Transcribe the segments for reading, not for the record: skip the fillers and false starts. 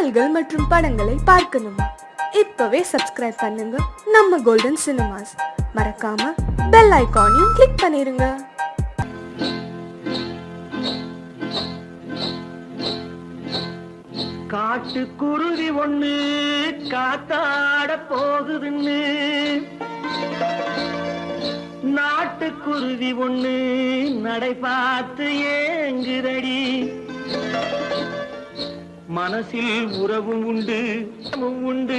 பாடல்கள் மற்றும் படங்களை பார்க்கணுமா? இப்பவே சப்ஸ்கிரைப் பண்ணுங்க நம்ம கோல்டன் சினிமாஸ். மறக்காம பெல் ஐகானையும் கிளிக் பண்ணிருங்க. காட்டு குருவி ஒண்ணு காத்தாட போகுதுன்னு நாட்டுக்குருவி ஒண்ணு நடை பார்த்து ஏங்குதடி. மனசில் உறவும் உண்டு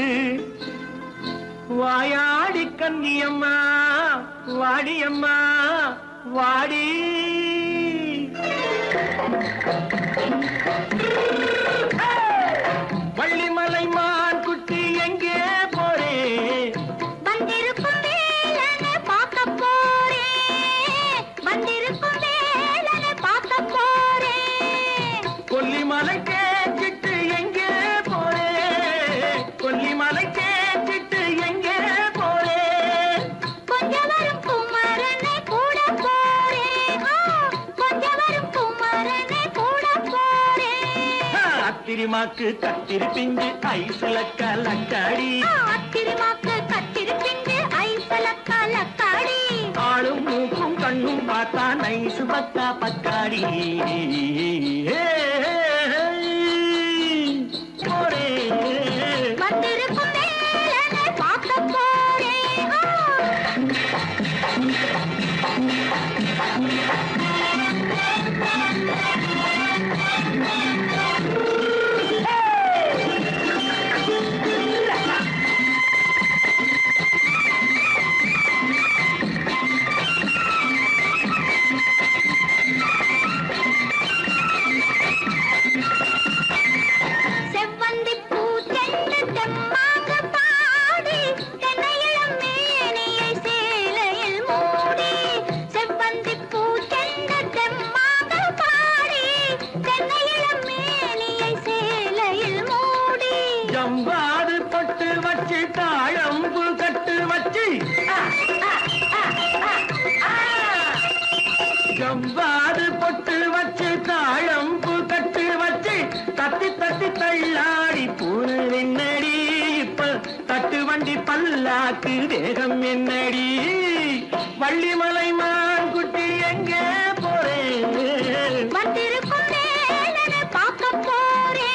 வாயாடி கன்னியம்மா வாடியம்மா வாடி. வள்ளிமலை மான் குட்டி எங்கே போறே? வந்திருக்கும் வேலனை பார்க்க போறேன், வந்திருக்கும் வேலனை பார்க்க போறேன். கொல்லிமலை கேட்டுட்டு எங்கே போறே? கொல்லிமலை கேட்டுட்டு எங்கே போறே? கொஞ்சம் வரும் குமரனை கூட போறேன், கொஞ்சம் வரும் குமரனை கூட போறேன். அத்திரிமாக்கு கத்திரி பிஞ்சு ஐசுல கலக்காடி, அத்திரிமாக்கு கத்திரி பிஞ்சு ஐசுல கலக்காடி. ஆளும் மூக்கும் கண்ணும் பார்த்தா நைசு பக்கா பக்காடி. போரே வந்திருக்கும் வேலனை பார்க்க போறேன். செவ்வந்தி பூ தென்று தெம்மாக பாடி, தென்னையிளம் மேனியை சேலையில் மூடி. செவ்வந்தி பூ தென்று தெம்மாக பாடி, தென்னையிளம் மேனியை சேலையில் மூடி. ஜம்பாது பொட்டு வச்சு தாழம்பு கட்டு வச்சு, ஜம்பாது பொட்டு வச்சு தாழம்பு கட்டு வச்சு தட்டி தட்டி தள்ளாடி பூனு என்னடி. இப்ப தட்டு வண்டி பல்லாக்கு வேகம் என்னடி. வள்ளிமலை மான் குட்டி எங்கே போறேன்? வந்திருக்கும் வேலனை பார்க்க போறேன்.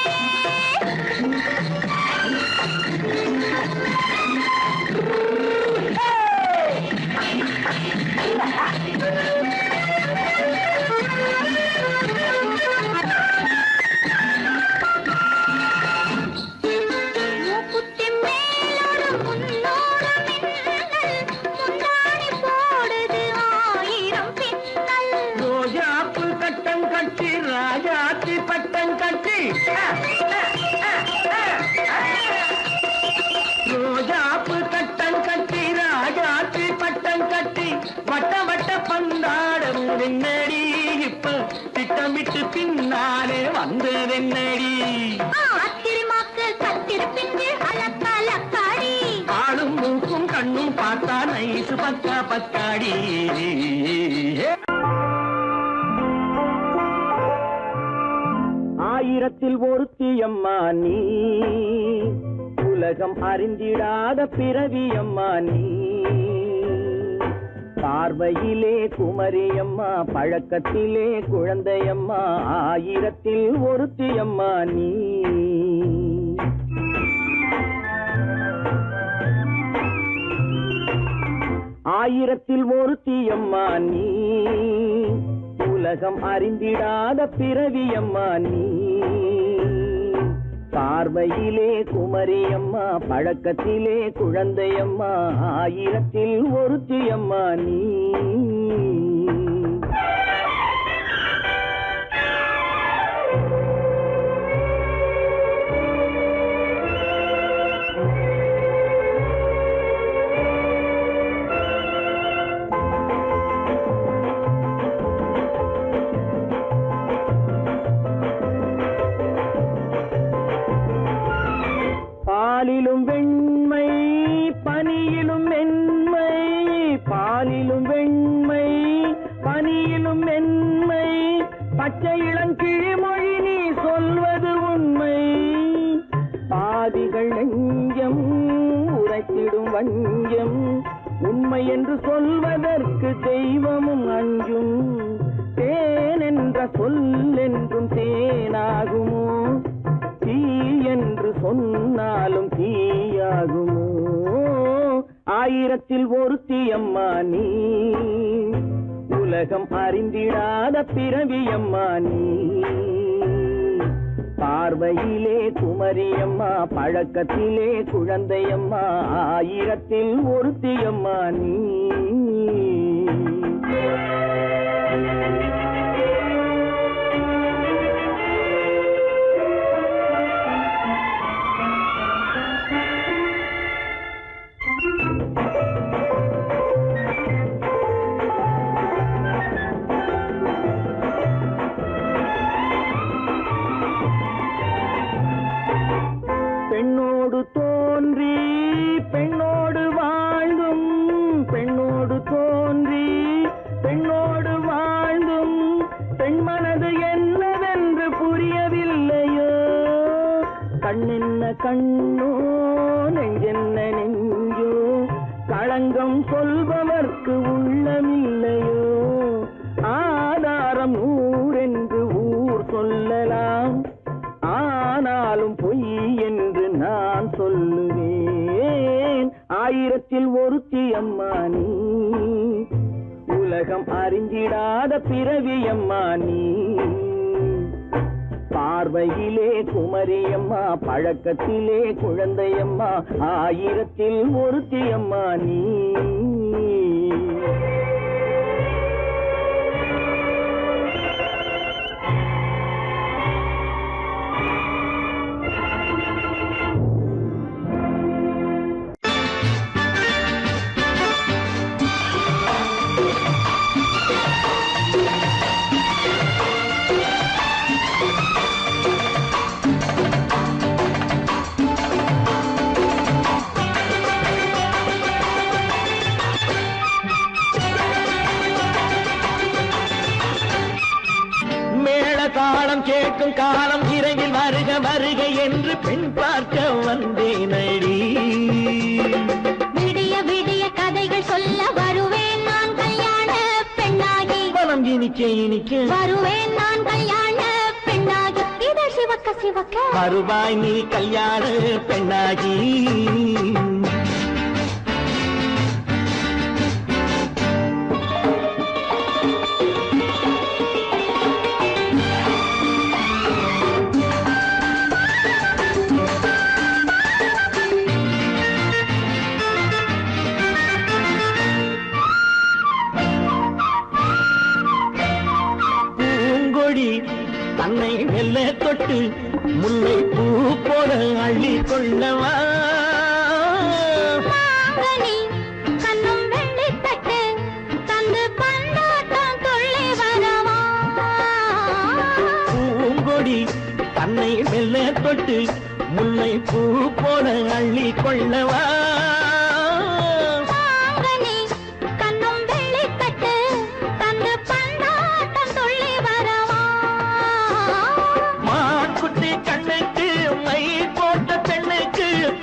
மூக்குத்தி மேலோடு முன்னோடு மின்னல், முந்தாணி போடுது ஆயிரம் பின்னல். ரோஜாப்பு கட்டம் கட்டி ராஜாத்தி பட்டம் கட்டி, ரோஜாப்பு கட்டம் கட்டி ராஜாத்தி பட்டம் கட்டி வட்ட வட்ட பந்தாடம் என்னடி. இப்ப திட்டமிட்டு பின்னாலே வந்ததென்னடி. அத்திரிமாக்கு கத்திரி பிஞ்சு அலக்காடி. ஆளும் மூக்கும் கண்ணும் பார்த்தா நைசு பக்கா பக்காடி. ஆயிரத்தில் ஒருத்தியம்மா நீ, உலகம் அறிந்திடாத பிறவியம்மா நீ. பார்வையிலே குமரியம்மா, பழக்கத்திலே குழந்தையம்மா, ஆயிரத்தில் ஒருத்தியம்மா நீ. ஆயிரத்தில் ஒருத்தியம்மா நீ, உலகம் அறிந்திடாத பிறவியம்மா நீ. பார்வையிலே குமரியம்மா, பழக்கத்திலே குழந்தையம்மா, ஆயிரத்தில் ஒருத்தியம்மா நீ. பாலிலும் வெண்மை பனியிலும் மென்மை, பாலிலும் வெண்மை பனியிலும் மென்மை, பச்சை இளங்கிழிமொழி நீ சொல்வது உண்மை. பொய்கள் நெஞ்சம் உரைத்திடும் வஞ்சம் உண்மை என்று சொல்வதற்கு தெய்வமும் அஞ்சும் தேன் என்ற சொல் என்றும் தேனாகுமோ தீ என்று சொன்னாலும் தீயாகுமோ ஆயிரத்தில் ஒருத்தி அம்மா நீ உலகம் அறிந்திடாத பிறவியம்மா நீ பார்வையிலே குமரியம்மா பழக்கத்திலே குழந்தையம்மா ஆயிரத்தில் ஒருத்தியம்மா நீ பெண்ணோடு தோன்றி பெண்ணோடு வாழ்ந்தும் பெண்ணோடு தோன்றி பெண்ணோடு வாழ்ந்தும் பெண்மனது என்னவென்று புரியவில்லையோ கண்ணென்ன கண்ணோ நெஞ்சென்ன நெஞ்சோ களங்கம் சொல்பவர்க்கு உள்ளமில்லையோ ஆதாரம் ஊரென்று ஊர் சொல்லலாம் ஆனாலும் பொய் என்று நான் சொல்லுவேன் ஆயிரத்தில் ஒருத்தி அம்மா நீ உலகம் அறிஞ்சிடாத பிறவியம்மா நீ பார்வையிலே குமரியம்மா பழக்கத்திலே குழந்தையம்மா ஆயிரத்தில் ஒருத்தி அம்மா நீ தாளம் கேட்கும் காலம் விரைவில் வருக வருக என்று பெண் பார்க்க வந்தேனடி விடிய விடிய கதைகள் சொல்ல வருவேன் நான் கல்யாண பெண்ணாகி மனம் இனிக்க இனிக்க வருவேன் நான் கல்யாண பெண்ணாகி இதழ் சிவக்க சிவக்க வருவாய் நீ கல்யாண பெண்ணாகி தன்னை மெல்ல தொட்டு முல்லை பூ போல அள்ளி கொள்ளவா கண்ணும் வெள்ளி தட்டு தந்து பந்தாட்டம் துள்ளி வரவா பூங்கொடி தன்னை மெல்ல தொட்டு முல்லை பூ போல அள்ளி கொள்ளவா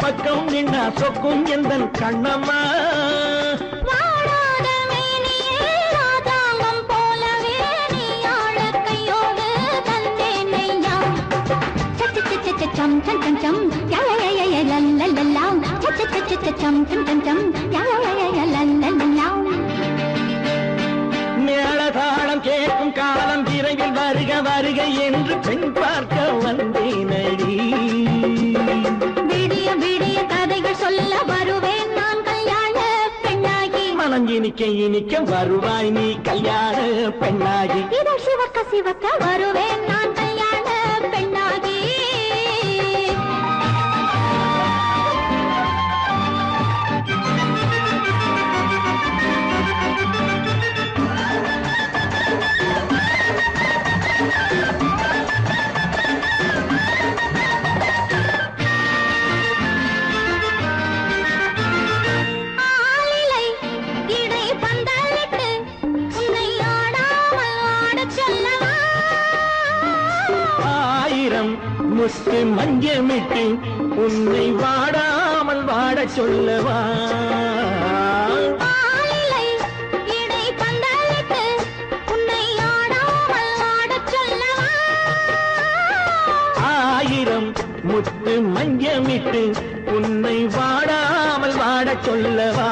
பக்கம் நின்னா சொக்கும் எந்தன் கண்ணம்மா வாடாத மேனியே ராதாங்கம் போலவே நீ ஆள கையோடு தந்தேன் நெய்யா சச்ச சச்ச சச்சம் சம் சம் சம் யா யா யா யா லல்லல்லா சச்ச சச்ச சச்சம் சம் சம் சம் யா யா யா யா லல்லல்லா மேளதாளம் கேட்கும் காலம் விரைவில் வருக வருக என்று பெண் பார்க்க வந்தேனடி விடிய விடிய கதைகள் சொல்ல வருவேன் நான் கல்யாண பெண்ணாகி மனம் இனிக்க இனிக்க வருவாய் நீ கல்யாண பெண்ணாகி இதழ் சிவக்க சிவக்க வருவேன் நான் கல்யாண பெண்ணாகி மஞ்சமிட்டு உன்னை வாடாமல் வாடச் சொல்லவா ஆளிலை இடை பந்தலிட்டு உன்னை ஆடாமல் ஆடச் சொல்லவா ஆயிரம் முத்து மஞ்சமிட்டு உன்னை வாடாமல் வாடச் சொல்லவா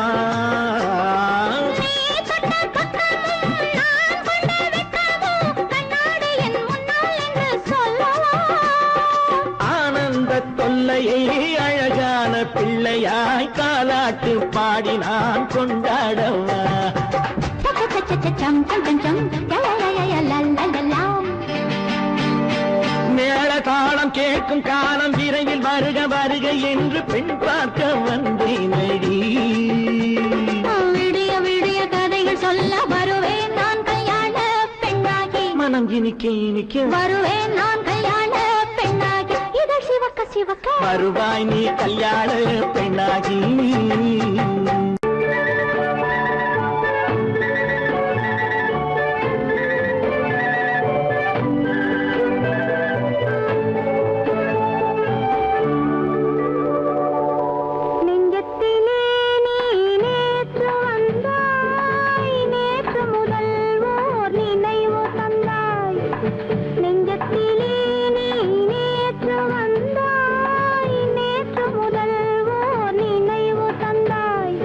நீ தொட்ட பக்கமும் நான் கொண்ட வெட்கமும் கண்ணாடி என் முன்னால் என்று சொல்லவா ஆனந்த தொல்லையை அழகான பிள்ளையாய் காலாட்டு பாடி நான் கொண்டாடவா சம் சம் சம் சம் லலலலலலலலலாம் மேள தாளம் கேட்கும் காலம் விரைவில் வருக வருக என்று பெண் பார்க்க வந்தேனடி விடிய விடிய கதைகள் சொல்ல வருவேன் நான் கல்யாண பெண்ணாகி மனம் இனிக்க இனிக்க வருவேன் நான் கல்யாண பெண்ணாகி இதழ் சிவக்க சிவக்க வருவாய் நீ கல்யாண பெண்ணாகி நெஞ்சத்திலே நீ நேற்று வந்தாய் நேற்று முதல் ஓர் நினைவு தந்தாய் நெஞ்சத்திலே நீ நேற்று வந்தாய் நேற்று முதல் ஓர் நினைவு தந்தாய்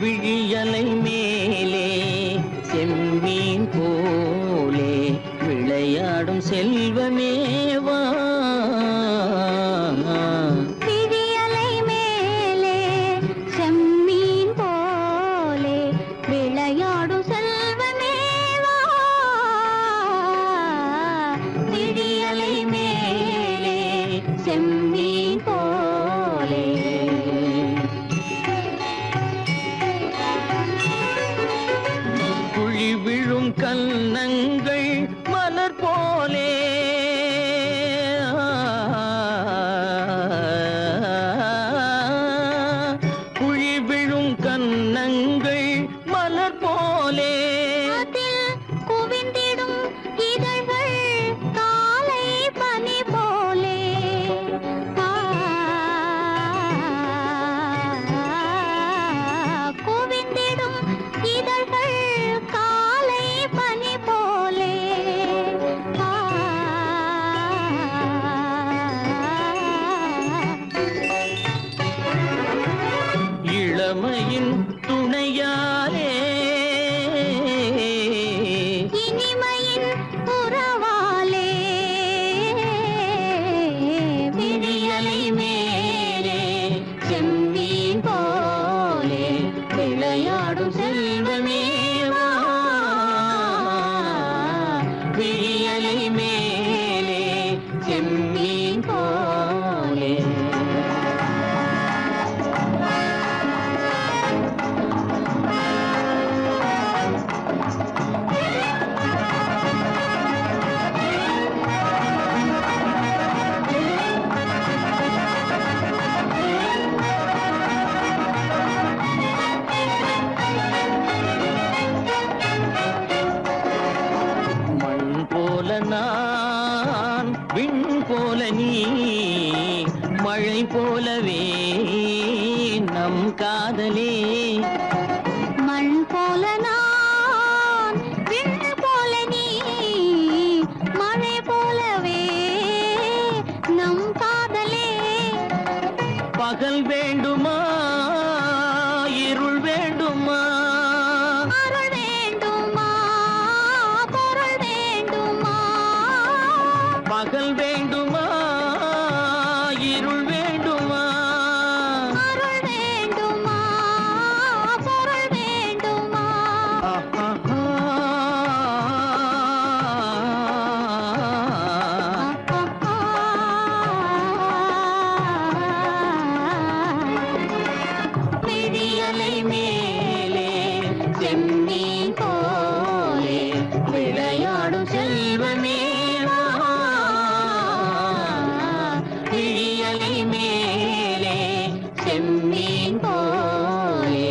விழியலை மேலே செம்மீன் போலே விளையாடும் செல்வமேவா. விழியலை மேலே செம்மீன் போலே விளையாடும் செல்வமேவா. விழியலை மேலே செம்மீன் போலே. குழி விழும் கன்னங்கள் மலர் போலே குழி விழும் கன்னங்கள் மலர் போலே அதில் குவிந்திடும் இதழ்கள் காலை பனி போலே. குவிந்திடும் இதழ்கள் காலை பனி போலே. இளமையின் துணையாலே இனிமையின் உறவாலே. விழியலை மேலே செம்மீன் போலே விளையாடும் செல்வமேவா. விழியலை மேலே செம்மீன் போலே. மண் போல நான் விண் போல நீ மழை போலவே நம் காதலே. மண் போல நான் விண் போல நீ மழை போலவே நம் காதலே. பகல் வேண்டுமா இருள் வேண்டுமா அருள் வேண்டுமா பொருள் வேண்டுமா. பகல் வேண்டுமா இருள் வேண்டுமா அருள் வேண்டுமா பொருள் வேண்டுமா. விழியலை மேலே செம்மீன் போலே விளையாடும் செல்வமேவா. விழியலை மேலே செம்மீன் போலே.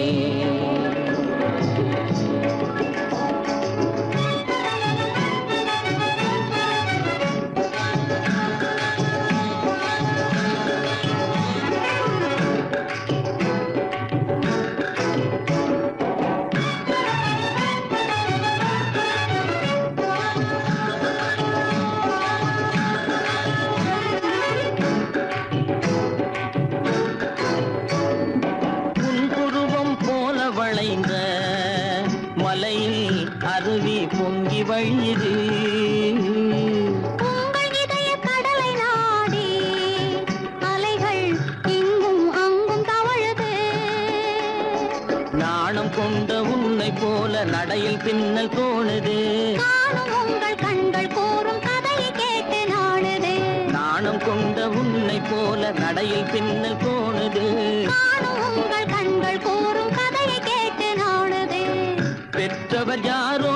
புன்புருவம் போல வளைந்த மலையில் அருவி பொங்கி வழியுது. உங்கள் இதய கடலை நாடி அலைகள் இங்கும் அங்கும் தவழுது. நாணம் கொண்ட உன்னை போல நடையில் பின்னல் தோணுது. காணும் உங்கள் கண்கள் கூறும் கதையை கேட்டு நாடுது. நாணம் கொண்ட உன்னை போல நடையில் பின்னல் தோணுது. காணும் உங்கள் கண்கள் கூறும் கதையை கேட்டு நாடுது. பெற்றவர் யாரோ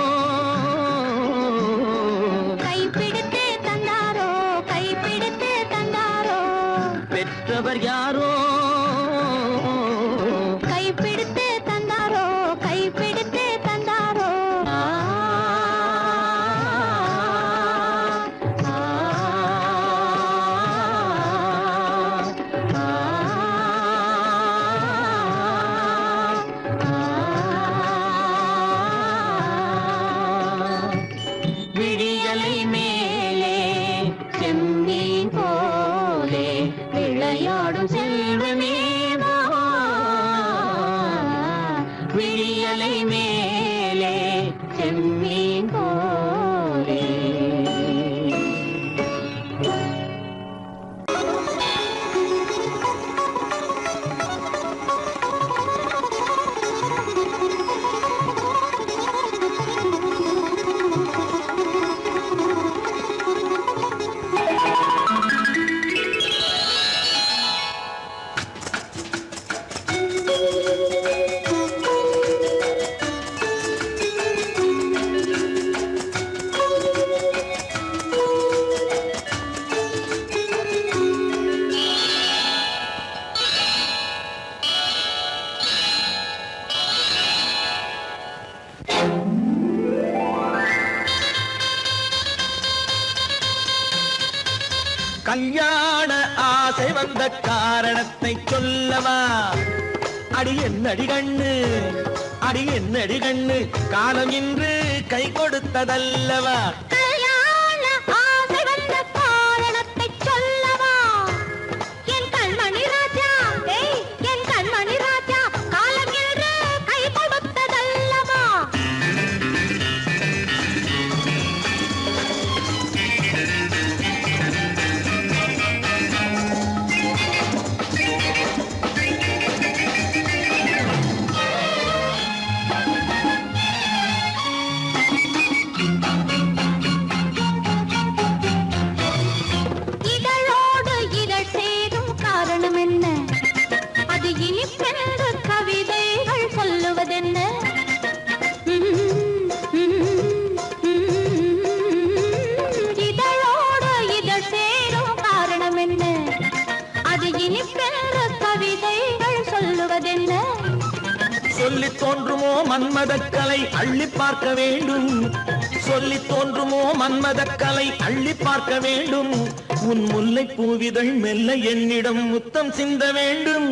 கைப்பிடித்து தந்தாரோ கைப்பிடித்து தந்தாரோ. பெற்றவர் யாரோ கைப்பிடித்து தந்தாரோ கைப்பிடித்து தந்தாரோ. ஆ, ஆ, ஆ, ஆ. விழியலை மேலே செம்மீன் போலே. கல்யாண ஆசை வந்த காரணத்தை சொல்லவா? அடி என்னடி கண்ணு, அடி என்னடி கண்ணு, காலம் இன்று கை கொடுத்ததல்லவா? கல்யாண ஆசை வந்த காரணத்தை சொல்லவா? என் கண்மணி ராஜா, என் கண்மணி ராஜா, காலம் இன்று கை கொடுத்ததல்லவா? இதழோடு இதழ் சேரும் காரணம் என்ன? அது இனிப்பென்று கவிதைகள் சொல்லுவதென்ன? இதழோடு இதழ் சேரும் காரணம் என்ன? அது இனிப்பென்று கவிதைகள் சொல்லுவதென்ன? சொல்லி தோன்றுமோ மன்மதக்கலை அள்ளி பார்க்க வேண்டும், சொல்லி தோன்றுமோ மன்மதக்கலை அள்ளி பார்க்க வேண்டும். உன் முல்லை பூவிதழ் மெல்ல என்னிடம் முத்தம் சிந்த வேண்டும்.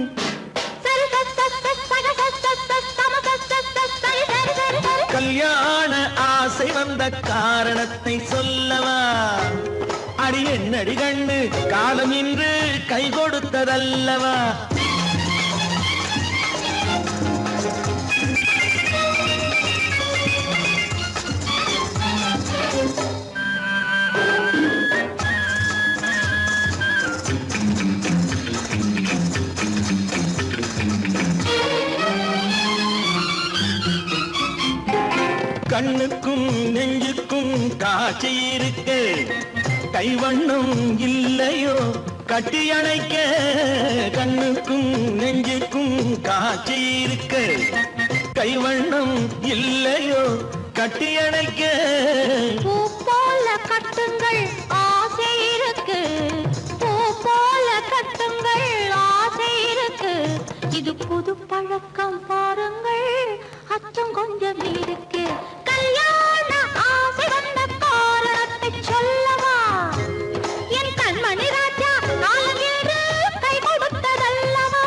கல்யாண ஆசை வந்த காரணத்தை சொல்லவா? அடி என்னடி கண்ணு, காலம் இன்று கை கொடுத்ததல்லவா? கண்ணுக்கும் நெஞ்சுக்கும் காட்சி இருக்கு, கைவண்ணம் இல்லையோ கட்டி அணைக்க? கண்ணுக்கும் நெஞ்சுக்கும் காட்சி இருக்கு, கைவண்ணம் இல்லையோ கட்டி அணைக்க? பூ போல கட்டுங்கள் ஆசை இருக்கு, பூ போல கட்டுங்கள் ஆசை இருக்கு. இது புது பழக்கம் பாருங்கள், அச்சம் கொஞ்சம் இருக்கு. கல்யாண ஆசை வந்த காரணத்தை சொல்லவா? என் கண்மணி ராஜா, காலம் இன்று கை கொடுத்ததல்லவா?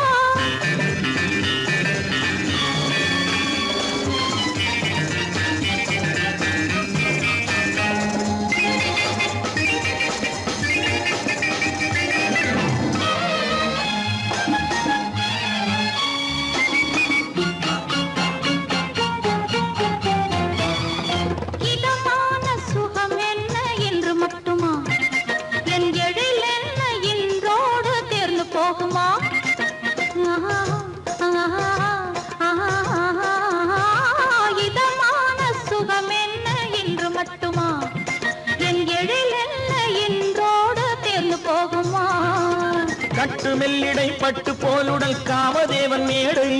இதமான சுகம் என்ன என்று மட்டுமா? என் எழில் என்ன இன்றோடு தேர்ந்து போகுமா? இதமான சுகம் என்ன என்று மட்டுமா? என் எழில் என்ன இன்றோடு தேர்ந்து போகுமா? கட்டு மெல்லிடை பட்டு போலுடல் காமதேவன் மேடை,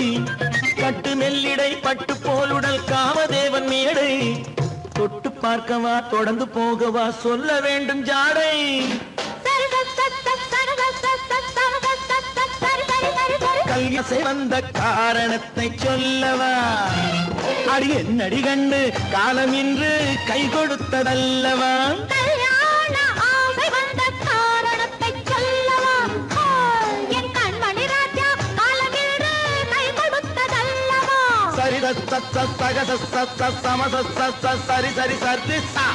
கட்டு மெல்லிடை பட்டு போலுடல் காமதேவன் மேடை. தொட்டு பார்க்கவா தொடர்ந்து போகவா சொல்ல வேண்டும் ஜாடை. கல்யாசை வந்த காரணத்தை சொல்லவா? அடி என்னடி கண்டு, காலம் இன்று கை கொடுத்ததல்லவா? கல்யாண ஆசை வந்த காரணத்தை சொல்லவா? என் கண்மணி ராஜா, காலம் இன்று கை கொடுத்ததல்லவா? சரி சக சம சரி சரி சரி சா.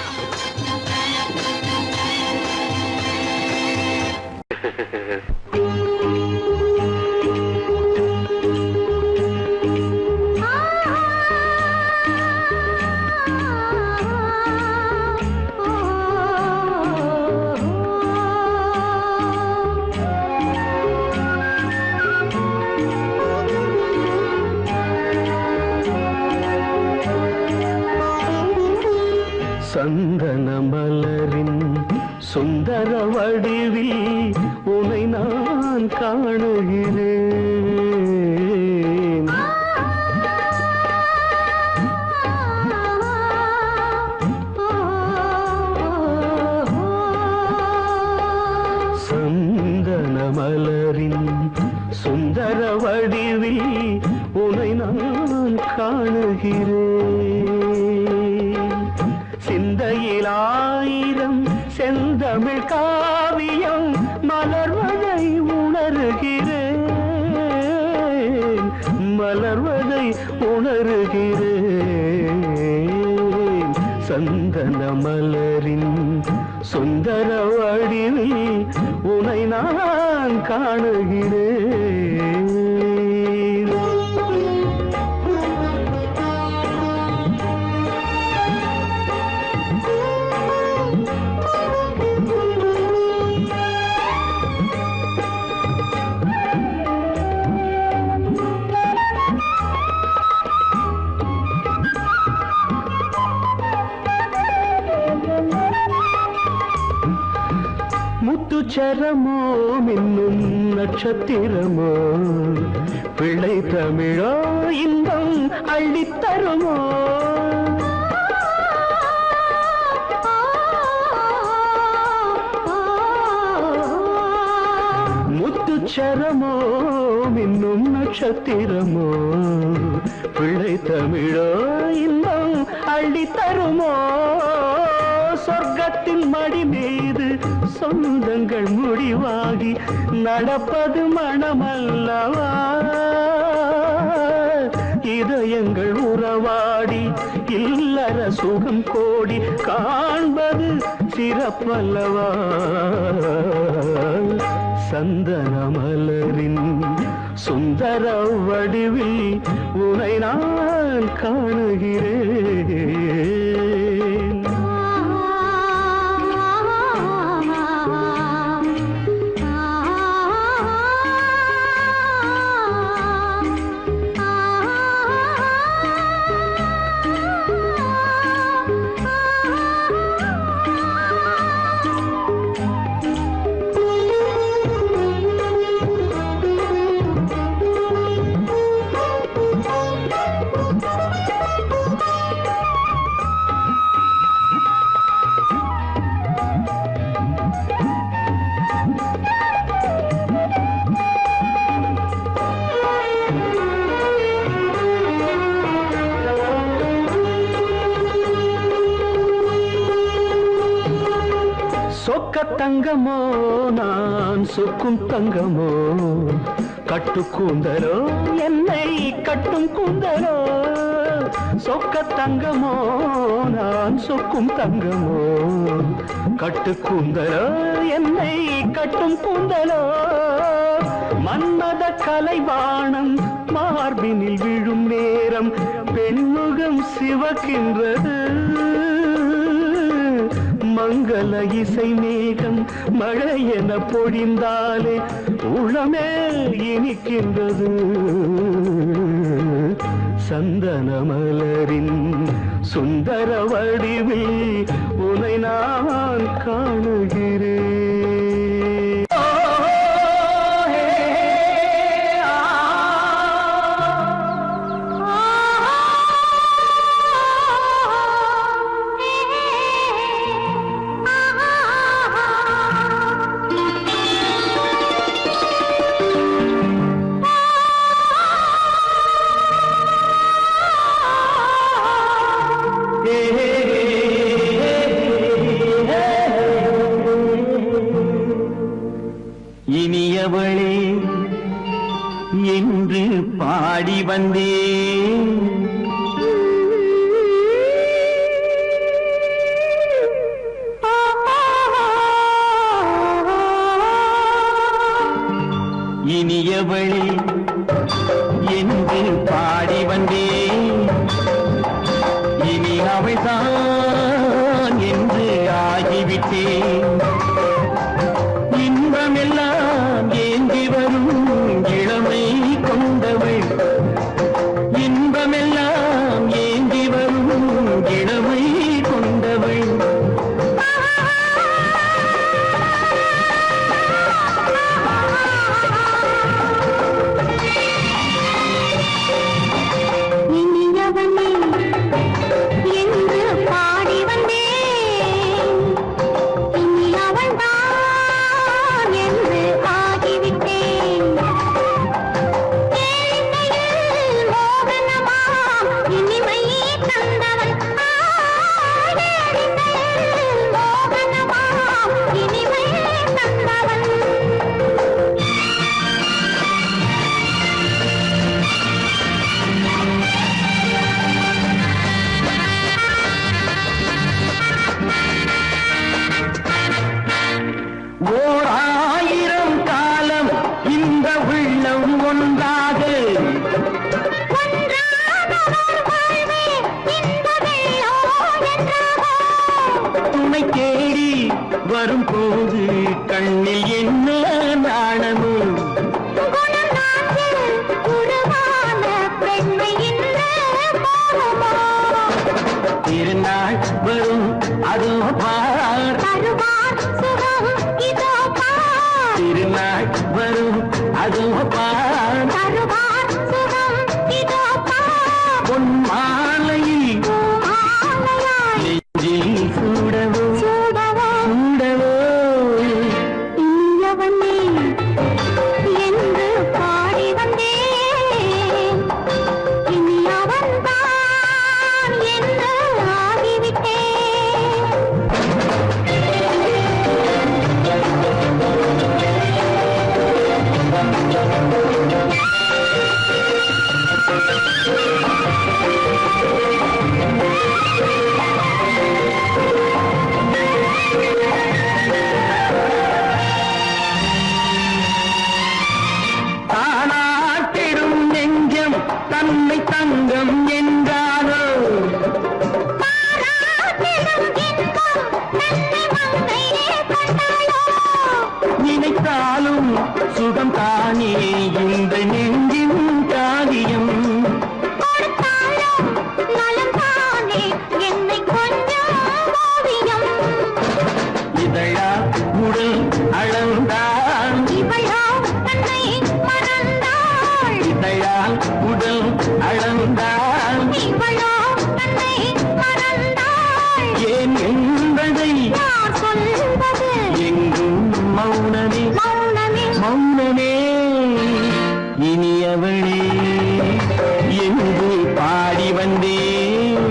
சந்தன மலரின் சுந்தர வடிவில் உனை நான் காணுகிறேன். சந்தன மலரின் சுந்தர வடிவில் உனை நான் காணுகிறேன். சிந்தையில் ஆயிரம் செந்தமிழ் காவியம் மலர்வதை உணர்கிறேன், மலர்வதை உணர்கிறேன். சந்தன மலரின் சுந்தர வடிவில் உனை நான் காணுகிறேன். முத்துச்சரமோ மின்னும் நட்சத்திரமோ பிள்ளை தமிழோ இன்பம் அள்ளித்தருமோ. முத்துச்சரமோ மின்னும் நட்சத்திரமோ பிள்ளை தமிழோ இன்பம் அள்ளித்தருமோ. சொர்க்கத்தின் மடி மீது சொந்தங்கள் முடிவாகி நடப்பது மனமல்லவா. இதயங்கள் உறவாடி இல்லற சுகம் கோடி காண்பது சிறப்பல்லவா. சந்தன மலரின் சுந்தர வடிவில் உனை நான் காணுகிறேன். சொக்க தங்கமோ நான் சொக்கும் தங்கமோ கட்டு கூந்தலோ என்னை கட்டும் கூந்தலோ. சொக்க தங்கமோ நான் சொக்கும் தங்கமோ கட்டு கூந்தலோ என்னை கட்டும் கூந்தலோ. மன்மத கலைவாணம் மார்பினில் விழும் நேரம் பெண்முகம் சிவக்கின்றது. மங்கள இசை மேகம் மழை என பொழிந்தாலே உளமே இனிக்கின்றது. சந்தன மலரின் சுந்தர வடிவில் உனை நான் காணுகிறேன். இனியவளே என்று பாடி வந்தேன். இனியவளே என்று பாடி வந்தேன். இனி அவள்தான் என்று ஆகிவிட்டேன். இன்பமெல்லாம் ஏந்தி வரும் இளமை கொண்டவள் வரும்போது கண்ணில் என்ன நாணமோ குணம் நாட்டில் உருவான பெண்மை இன்று மோகமோ திருநாள் வரும் அதோ பார் தருவார் சுகம் இதோ பார் திருநாள் வரும் அதோ பார் தருவார் சுகம் இதோ பார் பொன் மாலையில் மாலையாய் நெஞ்சில் சூடவோ சூடவோ சூடவோ இனியவனே என்று பாடி வந்தேன் இனி அவன்தான் என்று ஆகிவிட்டேன் தானாட்டிடும் நெஞ்சம் தன்னை தங்கம் என்றாரோ பாராட்டிடும் இன்பம் தன்னை மங்கையே கொண்டாளோ நினைத்தாலும் சுகம் தானே இந்த நெஞ்சின் காரியம் கொடுத்தாலும் நலம் தானே என்னை கொஞ்சம் ஓவியம் இதழா உடல் அளந்தான் இவளோ தன்னை மறந்தாள் இதழால் உடல் அளந்தான் இவளோ தன்னை மறந்தாள் ஏன் என்பதை யார் சொல்வது எங்கும் மௌனமே மௌனமே மௌனமே இனியவளே என்று பாடி வந்தேன்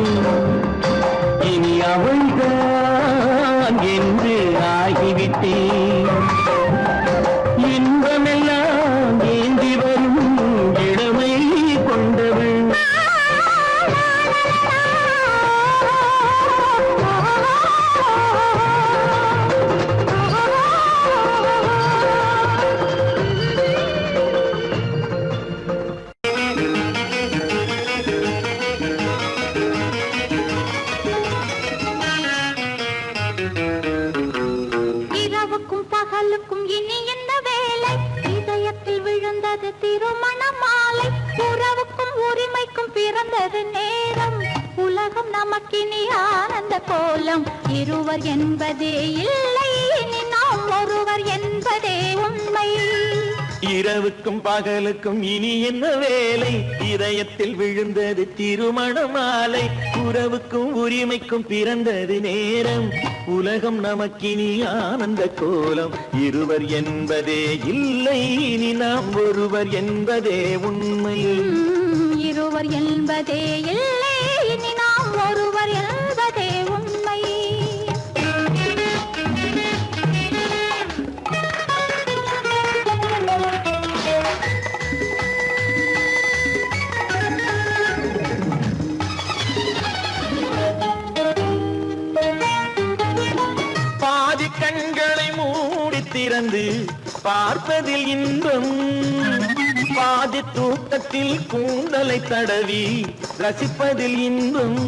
இனி அவள்தான் என்று ஆகிவிட்டேன் இன்பமெல்லாம் ஏந்தி வரும் இளமை கொண்டவள் இரவுக்கும் பகலுக்கும் இனி என்ன வேலை இதயத்தில் விழுந்தது திருமண மாலை உறவுக்கும் உரிமைக்கும் பிறந்தது நேரம் உலகம் நமக்கினி ஆனந்த கோலம் இருவர் என்பதே இல்லை இனி நாம் ஒருவர் என்பதே உண்மை இரவுக்கும் பகலுக்கும் இனி என்ன வேலை இதயத்தில் விழுந்தது திருமண மாலை உறவுக்கும் உரிமைக்கும் பிறந்தது நேரம் உலகம் நமக்கினி ஆனந்த கோலம் இருவர் என்பதே இல்லை இனி நாம் ஒருவர் என்பதே உண்மை இருவர் என்பதே இல்லை இனி நாம் ஒருவர் என்பதே உண்மை பாதி கண்களை மூடி திறந்து பார்ப்பதில் இன்பம் பாதி தூக்கத்தில் கூந்தலை தடவி ரசிப்பதில் இன்பம்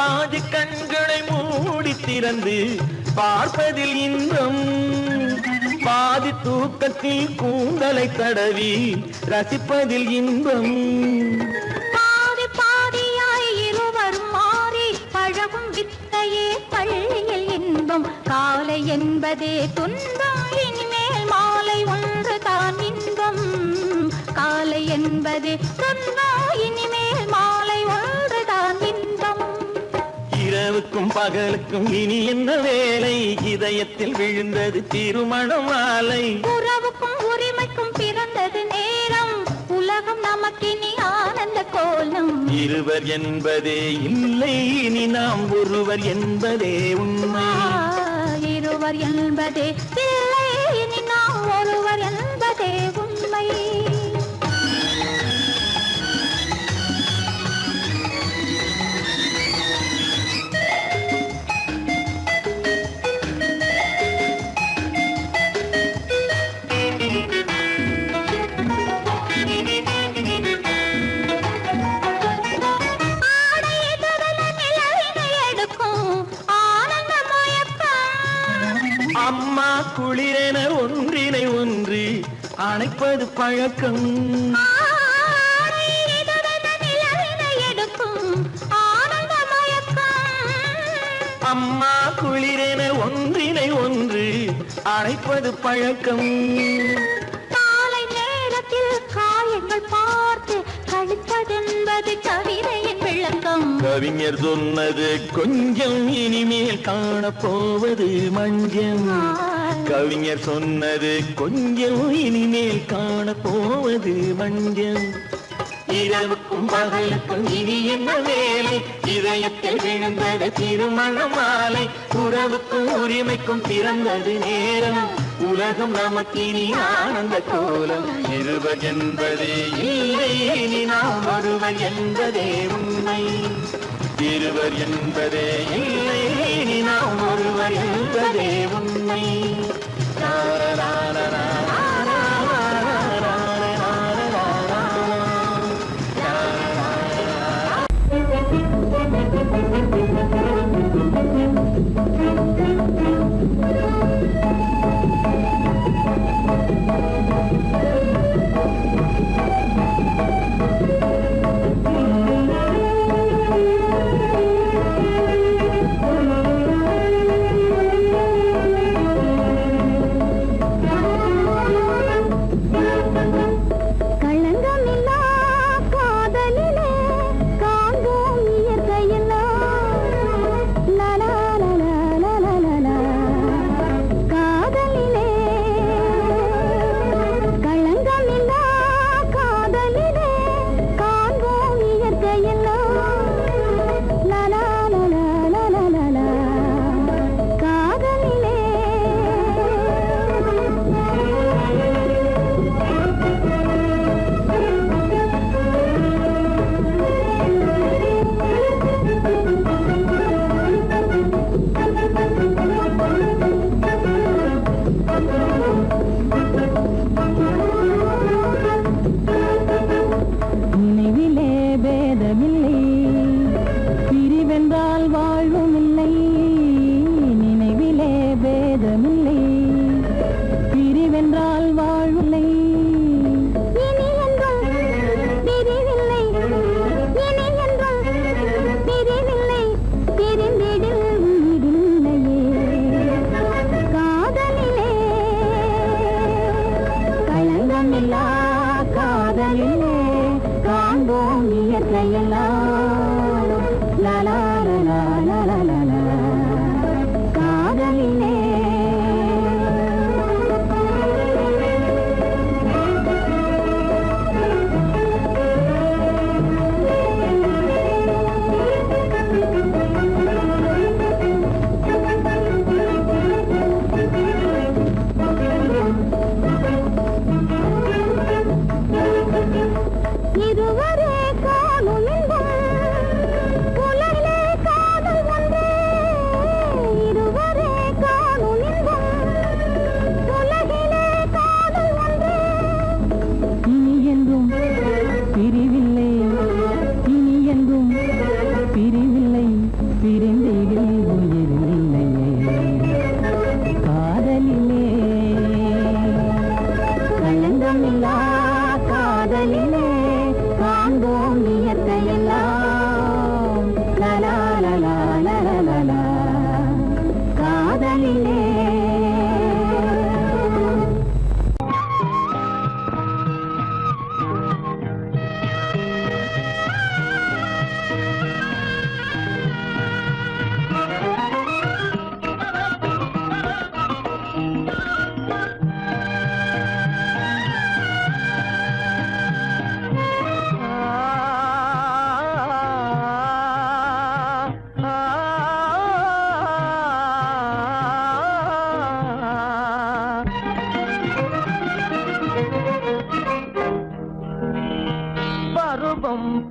பாதி கண்களை மூடி திறந்து பார்ப்பதில் இன்பம் பாதி தூக்கத்தில் கூந்தலை தடவி ரசிப்பதில் இன்பம் பாதி பாதியாய் இருவரும் மாறி பழகும் வித்தையே பள்ளியில் இன்பம் காலை என்பதே துன்பம் இனிமேல் மாலை ஒன்று தான் இன்பம் காலை என்பதே துன்பம் இனிமேல் மாலை ஒன்று தான் இன்பம் இரவுக்கும் பகலுக்கும் இனி என்ன வேலை இதயத்தில் விழுந்தது திருமண மாலை உறவுக்கும் உரிமைக்கும் பிறந்தது நேரம் உலகம் நமக்கினி ஆனந்த கோலம் இருவர் என்பதே இல்லை இனி நாம் ஒருவர் என்பதே உண்மை இருவர் என்பதே இல்லை இனி நாம் ஒருவர் என்பதே உண்மை ஆடை எதிரில நிலவினை எடுக்கும் ஆனந்த மயக்கம் குளிரென ஒன்றினை ஒன்று அணைப்பது பழக்கம். அம்மா குளிரென ஒன்றினை ஒன்று அணைப்பது பழக்கம். காலை நேரத்தில் காயங்கள் பார்த்து கழிப்பதென்பது கவிதையின் விளக்கம். கவிஞர் சொன்னது கொஞ்சம் இனிமேல் காணப்போவது மஞ்சள். கவிஞர் சொன்னது கொஞ்சம் இனிமேல் காணப்போவது மஞ்சள். இரவுக்கும் பகலுக்கும் இனி என்ன வேலை, இதயத்தில் விழுந்தது திருமண மாலை. உறவுக்கும் உரிமைக்கும் பிறந்தது நேரம், உலகம் நமக்கினி ஆனந்த கோலம். இருவர் என்பதே இல்லை, இனி நாம் ஒருவர் என்பதே உண்மை. இருவர் என்பதே இல்லை, இனி நாம் ஒருவர் என்பதே உண்மை.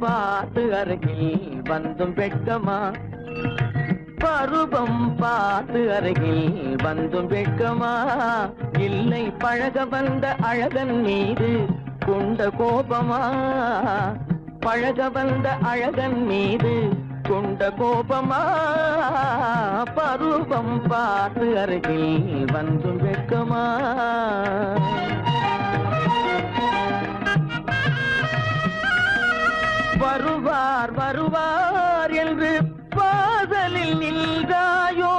பார்த்து அருகில் வந்தும் வெட்கமா, பருவம் பார்த்து அருகில் வந்தும் வெட்கமா, இல்லை பழக வந்த அழகன் மீது கொண்ட கோபமா, பழக வந்த அழகன் மீது கொண்ட கோபமா பருவம் பார்த்து அருகில் வந்தும் வெட்கமா வருவார் வருவார் என்று வாசலில் நின்றாயோ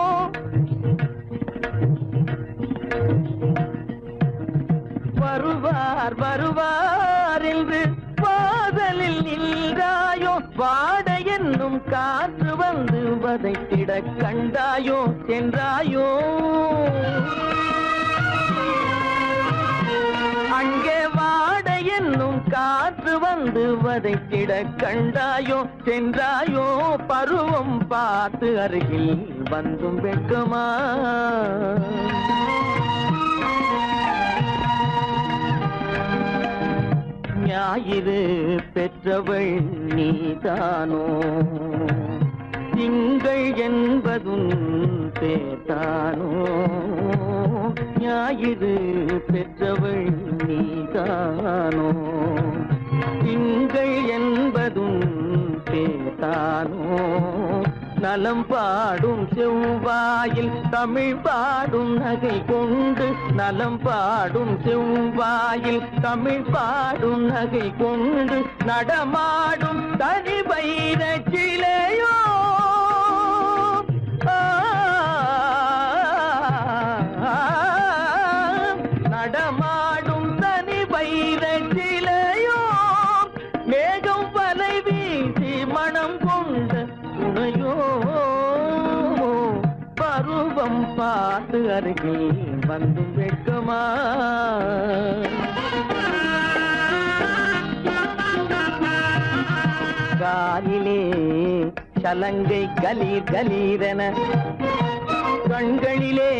வருவார் வருவார் என்று வாசலில் நின்றாயோ வாட என்னும் காற்று வந்து வதைத்திட கண்டாயோ சென்றாயோ அங்கே வாட என்னும் காற்று வந்து வதைத்திட கண்டாயோ சென்றாயோ பருவம் பார்த்து அருகில் வந்தும் வெட்கமா ஞாயிறு பெற்றவள் நீதானோ திங்கள் என்பதும் பேத்தானோ ஞாயிறு பெற்றவள் நீதானோ திங்கள் என்பதும் பேத்தானோ நலம் பாடும் செவ்வாயில் தமிழ் பாடும் நகை கொண்டு நலம் பாடும் செவ்வாயில் தமிழ் பாடும் நகை கொண்டு நடமாடும் தனி வைர சிலையோ நடமாடும் தனி வைர சிலையோ மேகம் வலை வீசி மனம் கொண்ட துணையோ பருவம் பார்த்து அருகில் வந்தும் வெட்கமா காலிலே சலங்கை கலீர் கலீரென கண்களிலே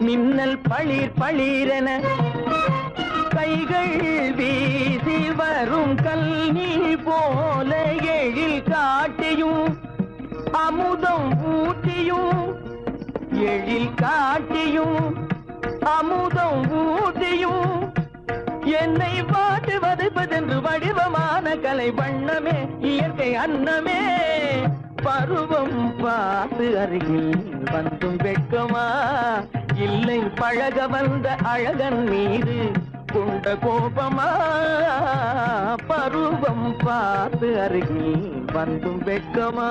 மின்னல் பளிர் பளிரென கைகள் வீசி வரும் கல்வி போல எழில் காட்டியும் அமுதம் ஊட்டியும் எழில் காட்டியும் அமுதம் ஊட்டியும் என்னை பாட்டு வதைப்பதென்று வடிவமான கலை வண்ணமே இயற்கை அன்னமே பருவம் பார்த்து அருகில் வந்தும் வெட்கமா இல்லை பழக வந்த அழகன் மீது கொண்ட கோபமா பருவம் பார்த்து அருகில் வந்தும் வெட்கமா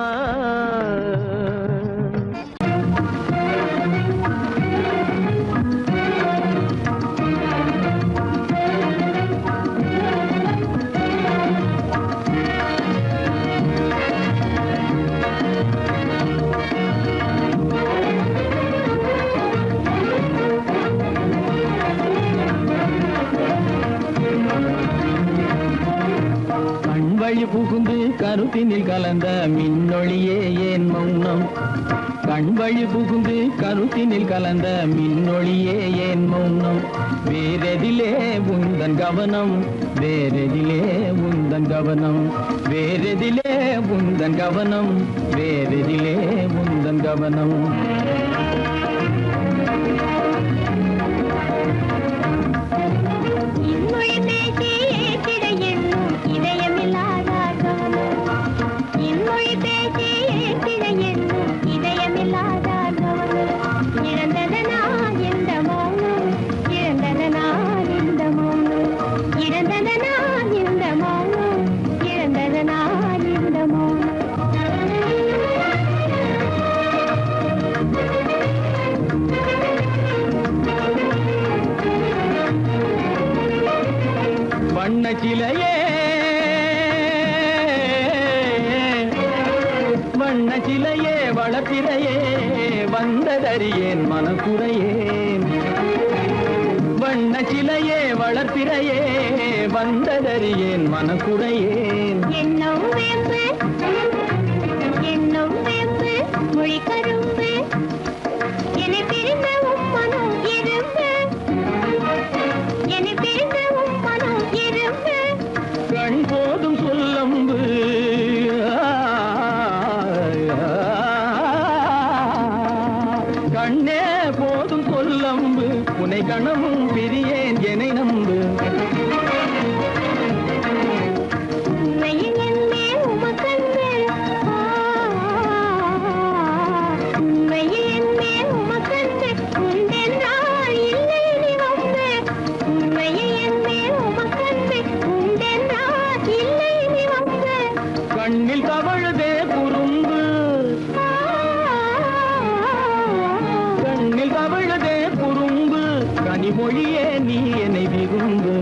வழி புகுந்து கருத்தினில் கலந்த மின்னொளியே ஏன் மௌனம் கண் வழி புகுந்து கருத்தினில் கலந்த மின்னொளியே ஏன் மௌனம் வேறெதிலே உந்தன் கவனம் வேறெதிலே உந்தன் கவனம் வேறெதிலே உந்தன் கவனம் வேறெதிலே உந்தன் கவனம் வண்ணச்சிலையே வண்ணச்சிலையே வளர்த்திரையே வந்ததறியேன் மனக்குறையேன் வண்ணச்சிலையே வளர்த்திரையே வந்ததறியேன் மனக்குறையேன் என்னும் வேம்பு மொழி கரும்பு என்னை பிரிந்த உம்மனும் இரும்பு என்னை பிரிந்த உம்மனும் இரும்பு கண் போதும் சொல்லம்பு கண்ணே போதும் சொல்லம்பு உனை கணமும் பிரியேன் என்னை நம்பு உன்னையின் என்னே உமக்கண்ணு தவழுதே குறும்பு கண்ணில் தவழுதே குறும்பு கனிமொழியே நீ என்னை விரும்பு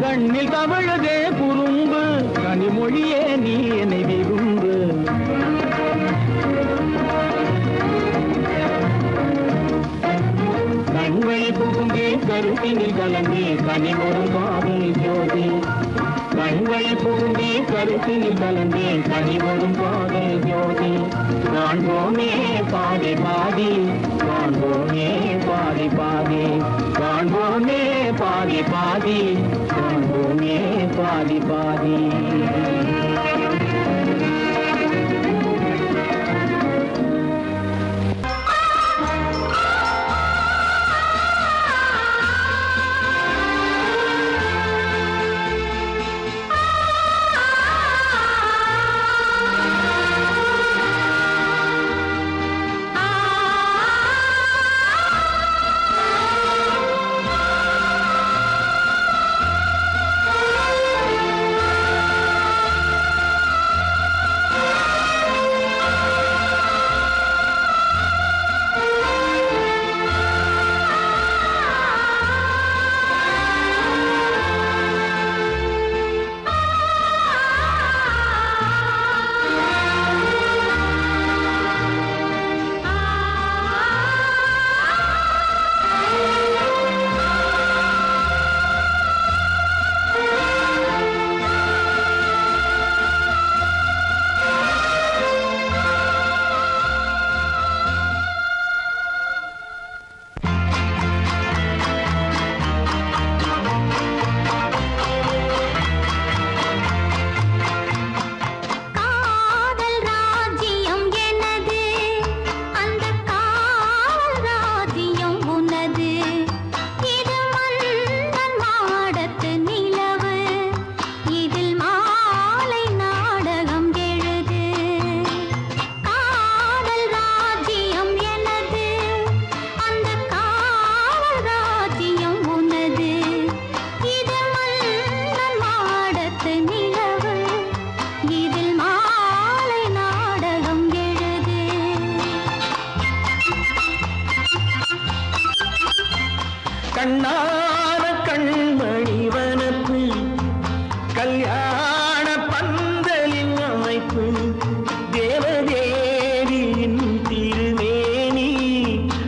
கண்ணில் தவழுதே குறும்பு கனிமொழியே நீ என்னை விரும்பு கண்வழி புகுந்தே கருத்தினில் கலந்தே கனிமொரும் காதல் ஜோதி கண்வழி புகுந்தே கருத்தினில் கலந்தே கனிமொரும் காதல் ஜோதி காண்போமே பாதி பாதி காண்போமே பாதி பாதி காண்போமே பாதி பாதி காண்போமே பாதி பாதி கண்ணான கண்மணி வனப்பு கல்யாண பந்தலின் அமைப்பு தேவதேவியின் திருமேனி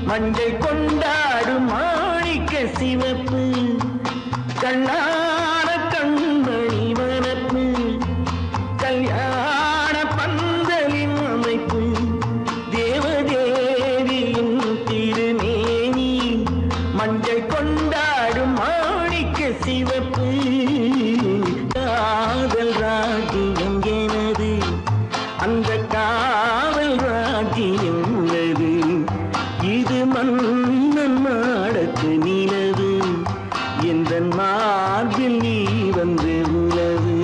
மஞ்சள் கொண்டாடும் மாணிக்க சிவப்பு கண்ணான கண்மணி வனப்பு கல்யாண பந்தலின் அமைப்பு தேவதேவியின் திருமேனி மஞ்சள் கொண்டாடும் மாணிக்க சிவப்பு காதல் ராஜ்யம் எனது அந்த காவல் ராஜ்யம் உள்ளது இது மன்னன் மாடத்து நிலவு எந்த மார்பில் நீ வந்து உலவு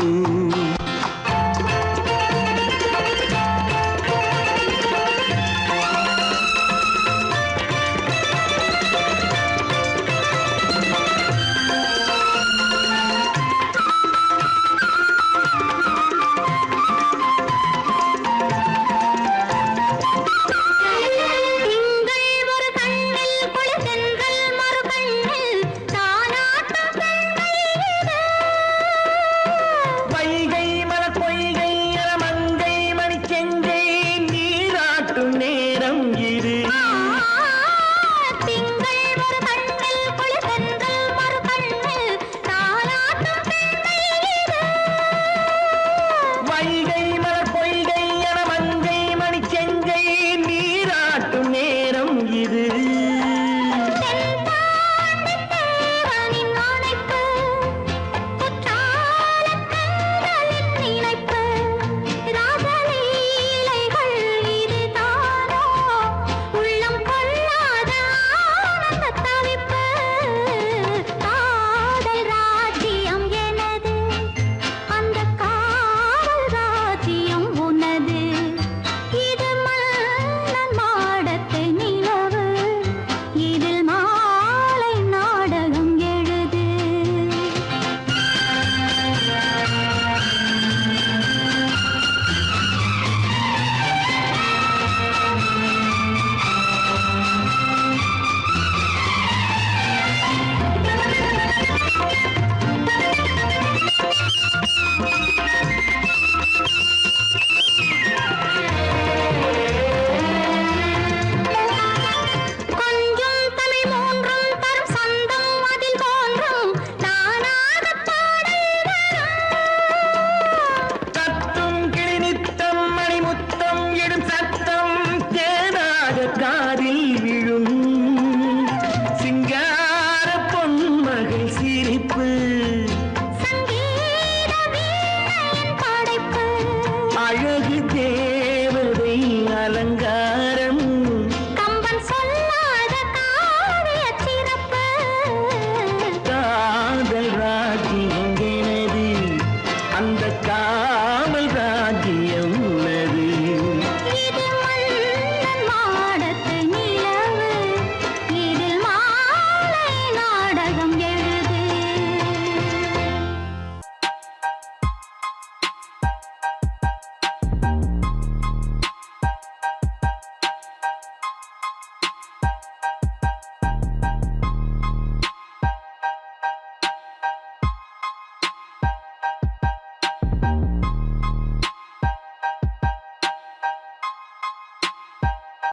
தேவதை அலங்காரம்